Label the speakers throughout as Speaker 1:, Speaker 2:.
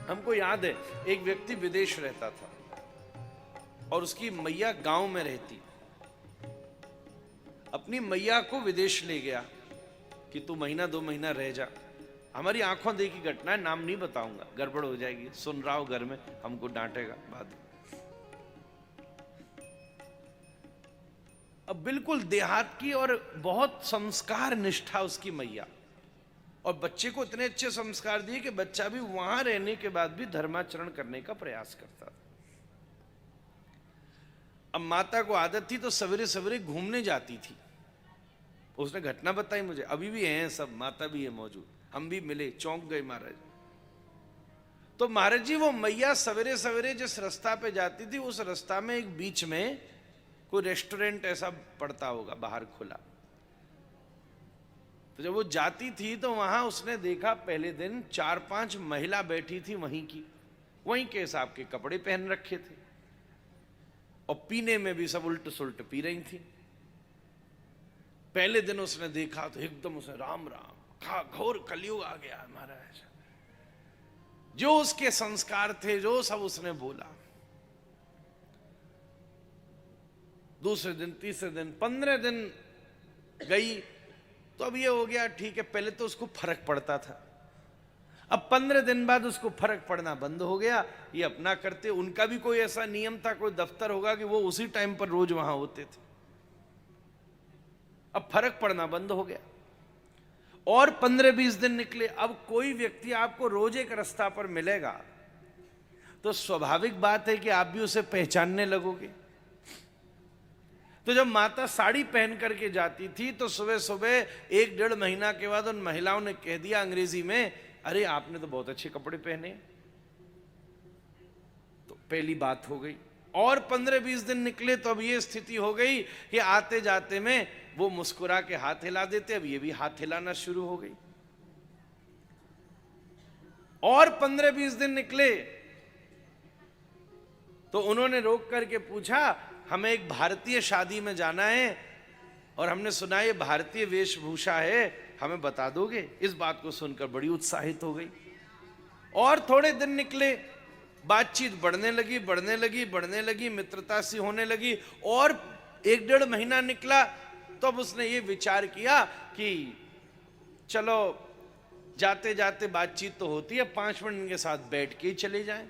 Speaker 1: हमको याद है एक व्यक्ति विदेश रहता था और उसकी मैया गांव में रहती। अपनी मैया को विदेश ले गया कि तू महीना 2 महीना रह जा। हमारी आंखों देखी घटना है, नाम नहीं बताऊंगा, गड़बड़ हो जाएगी, सुन रहा हो घर में हमको डांटेगा बाद में। अब बिल्कुल देहात की और बहुत संस्कार निष्ठा उसकी मैया, और बच्चे को इतने अच्छे संस्कार दिए कि बच्चा भी वहां रहने के बाद भी धर्माचरण करने का प्रयास करता था। अब माता को आदत थी तो सवेरे सवेरे घूमने जाती थी। उसने घटना बताई मुझे, अभी भी हैं सब, माता भी है मौजूद, हम भी मिले, चौंक गए महाराज। तो महाराज जी वो मैया सवेरे सवेरे जिस रास्ता पे जाती थी उस रास्ता में एक बीच में कोई रेस्टोरेंट ऐसा पड़ता होगा बाहर खुला। तो जब वो जाती थी तो वहां उसने देखा पहले दिन 4-5 महिला बैठी थी वहीं के हिसाब के कपड़े पहन रखे थे और पीने में भी सब उल्ट सुल्ट पी रही थी। पहले दिन उसने देखा तो एकदम उसने राम राम कहा, घोर कलयुग आ गया महाराज। जो उसके संस्कार थे जो सब उसने बोला। दूसरे दिन, तीसरे दिन, 15 दिन गई तो अब ये हो गया ठीक है। पहले तो उसको फर्क पड़ता था, अब 15 दिन बाद उसको फर्क पड़ना बंद हो गया। ये अपना करते, उनका भी कोई ऐसा नियम था, कोई दफ्तर होगा कि वो उसी टाइम पर रोज वहां होते थे। अब फर्क पड़ना बंद हो गया और 15-20 दिन निकले। अब कोई व्यक्ति आपको रोज एक रास्ता पर मिलेगा तो स्वाभाविक बात है कि आप भी उसे पहचानने लगोगे। तो जब माता साड़ी पहन करके जाती थी तो सुबह सुबह 1-1.5 महीना के बाद उन महिलाओं ने कह दिया अंग्रेजी में, अरे आपने तो बहुत अच्छे कपड़े पहने। तो पहली बात हो गई। और 15-20 दिन निकले तो अब ये स्थिति हो गई कि आते जाते में वो मुस्कुरा के हाथ हिला देते, अब ये भी हाथ हिलाना शुरू हो गई। और 15-20 दिन निकले तो उन्होंने रोक करके पूछा, हमें एक भारतीय शादी में जाना है और हमने सुना ये भारतीय वेशभूषा है, हमें बता दोगे? इस बात को सुनकर बड़ी उत्साहित हो गई। और थोड़े दिन निकले, बातचीत बढ़ने लगी, मित्रता सी होने लगी। और 1-1.5 महीना निकला तो अब उसने ये विचार किया कि चलो जाते जाते बातचीत तो होती है, 5 मिनट इनके साथ बैठ के ही चले जाएं।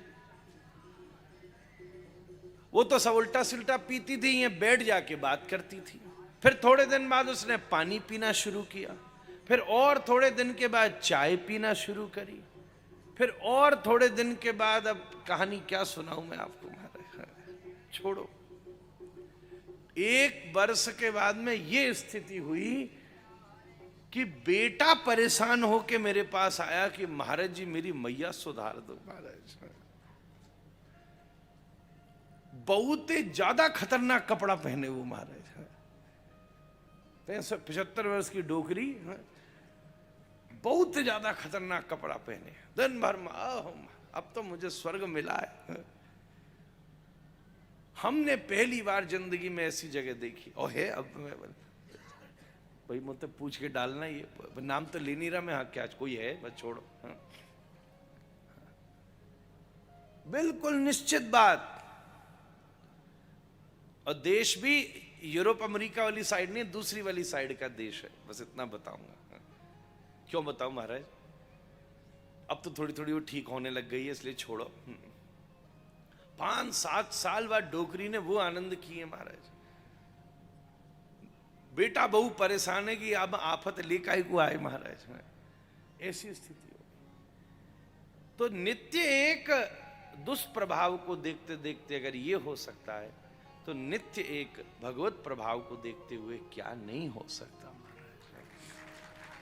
Speaker 1: वो तो सब उल्टा सिल्टा पीती थी, ये बैठ जाके बात करती थी। फिर थोड़े दिन बाद उसने पानी पीना शुरू किया, फिर और थोड़े दिन के बाद चाय पीना शुरू करी, फिर और थोड़े दिन के बाद, अब कहानी क्या सुनाऊं मैं आपको महाराज, छोड़ो। 1 वर्ष के बाद में ये स्थिति हुई कि बेटा परेशान होके मेरे पास आया कि महाराज जी मेरी मैया सुधार दो महाराज। बहुत ज्यादा खतरनाक कपड़ा पहने वो महाराज, 75 वर्ष की डोकरी, बहुत ज्यादा खतरनाक कपड़ा पहने, दिन भर में अब तो मुझे स्वर्ग मिला है। हमने पहली बार जिंदगी में ऐसी जगह देखी। और है अब भाई मुझे पूछ के डालना, ये नाम तो ले नहीं रहा मैं, हाँ क्या कोई है, बस छोड़ो। बिल्कुल निश्चित बात। और देश भी यूरोप अमेरिका वाली साइड नहीं, दूसरी वाली साइड का देश है, बस इतना बताऊंगा। क्यों बताऊं महाराज, अब तो थोड़ी थोड़ी वो ठीक होने लग गई है इसलिए छोड़ो। 5-7 साल बाद डोकरी ने वो आनंद किए महाराज। बेटा बहू परेशान है कि अब आफत लेकर को आए महाराज, ऐसी स्थिति हो। तो नित्य एक दुष्प्रभाव को देखते देखते अगर ये हो सकता है तो नित्य एक भगवत प्रभाव को देखते हुए क्या नहीं हो सकता।